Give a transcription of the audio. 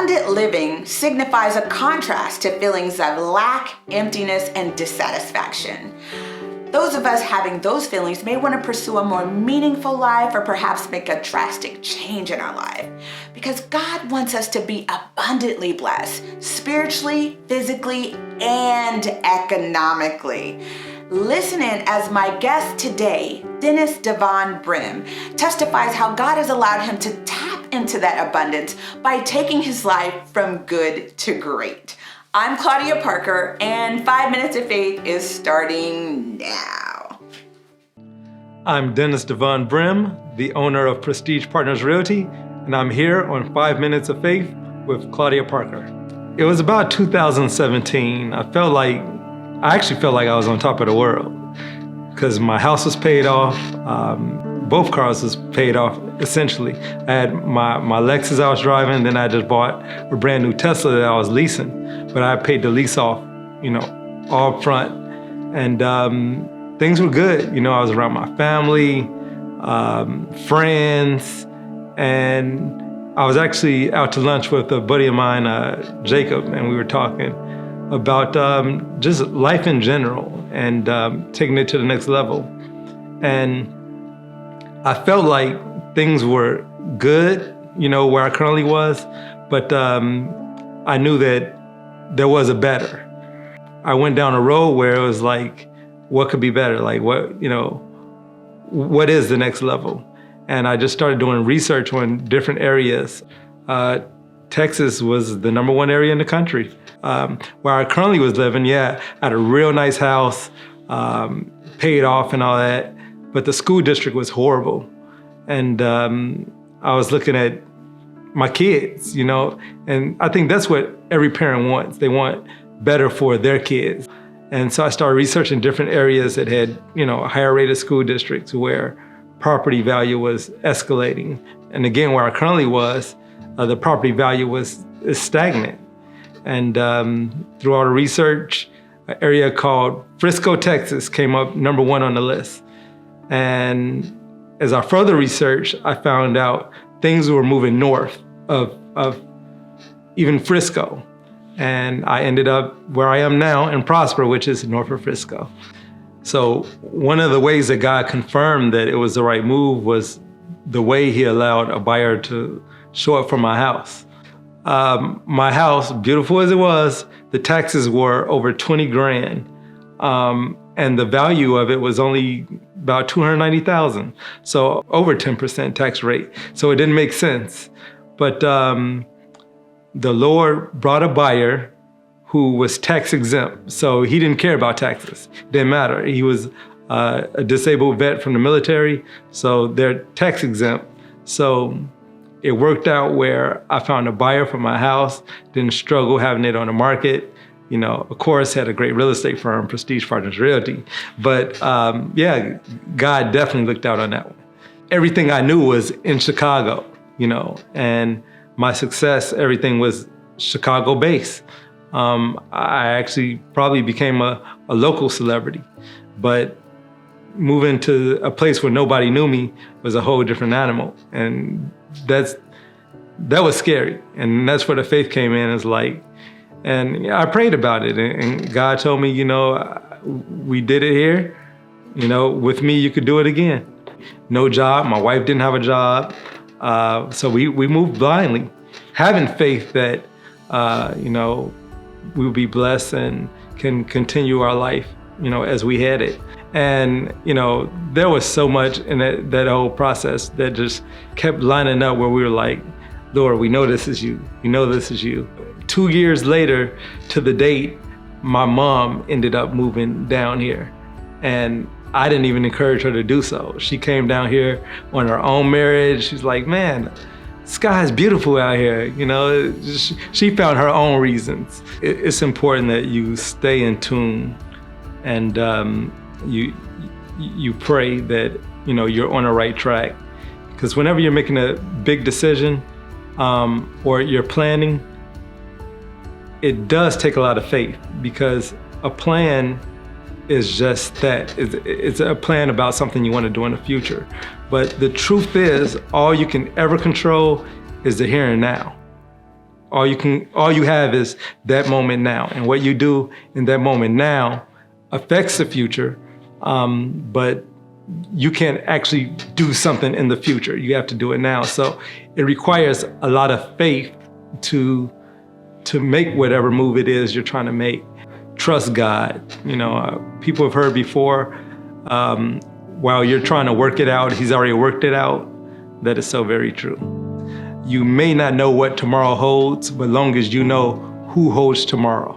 Abundant living signifies a contrast to feelings of lack, emptiness, and dissatisfaction. Those of us having those feelings may want to pursue a more meaningful life or perhaps make a drastic change in our life, because God wants us to be abundantly blessed, spiritually, physically, and economically. Listen in as my guest today, Devon Brim, testifies how God has allowed him to tap into that abundance by taking his life from good to great. I'm Claudia Parker, and 5 Minutes of Faith is starting now. I'm Devon Brim, the owner of Prestige Partners Realty, and I'm here on 5 Minutes of Faith with Claudia Parker. It was about 2017. I actually felt like I was on top of the world because my house was paid off. Both cars was paid off, essentially. I had my Lexus I was driving, then I just bought a brand new Tesla that I was leasing. But I paid the lease off, all front. And things were good. I was around my family, friends, and I was actually out to lunch with a buddy of mine, Jacob, and we were talking about just life in general and taking it to the next level. And I felt like things were good, where I currently was, but I knew that there was a better. I went down a road where it was like, what could be better? Like what is the next level? And I just started doing research on different areas. Texas was the #1 area in the country. Where I currently was living, I had a real nice house, paid off and all that, but the school district was horrible. And I was looking at my kids, and I think that's what every parent wants. They want better for their kids. And so I started researching different areas that had, higher rated school districts where property value was escalating. And again, where I currently was, the property value is stagnant. And through all the research, an area called Frisco, Texas came up #1 on the list. And as I further researched, I found out things were moving north of even Frisco. And I ended up where I am now in Prosper, which is north of Frisco. So one of the ways that God confirmed that it was the right move was the way he allowed a buyer to show up for my house. My house, beautiful as it was, the taxes were over 20 grand. And the value of it was only about 290,000. So over 10% tax rate. So it didn't make sense. But the Lord brought a buyer who was tax exempt. So he didn't care about taxes. Didn't matter. He was a disabled vet from the military. So they're tax exempt. So it worked out where I found a buyer for my house, didn't struggle having it on the market. Of course, had a great real estate firm, Prestige Partners Realty. But God definitely looked out on that one. Everything I knew was in Chicago, and my success, everything was Chicago-based. I actually probably became a local celebrity, but moving to a place where nobody knew me was a whole different animal. And that was scary. And that's where the faith came in. It's like, and I prayed about it, and God told me, we did it here. With me, you could do it again. No job. My wife didn't have a job. So we moved blindly, having faith that, we will be blessed and can continue our life, as we had it. And, there was so much in that whole process that just kept lining up where we were like, Lord, we know this is you. We know this is you. 2 years later to the date, my mom ended up moving down here. And I didn't even encourage her to do so. She came down here on her own marriage. She's like, man, the sky is beautiful out here. She found her own reasons. It's important that you stay in tune and you pray that, you're on the right track. Because whenever you're making a big decision or you're planning, it does take a lot of faith, because a plan is just that. It's a plan about something you want to do in the future. But the truth is, all you can ever control is the here and now. All you have is that moment now, and what you do in that moment now affects the future, but you can't actually do something in the future. You have to do it now. So it requires a lot of faith to make whatever move it is you're trying to make. Trust God. People have heard before, while you're trying to work it out, He's already worked it out. That is so very true. You may not know what tomorrow holds, but long as you know who holds tomorrow.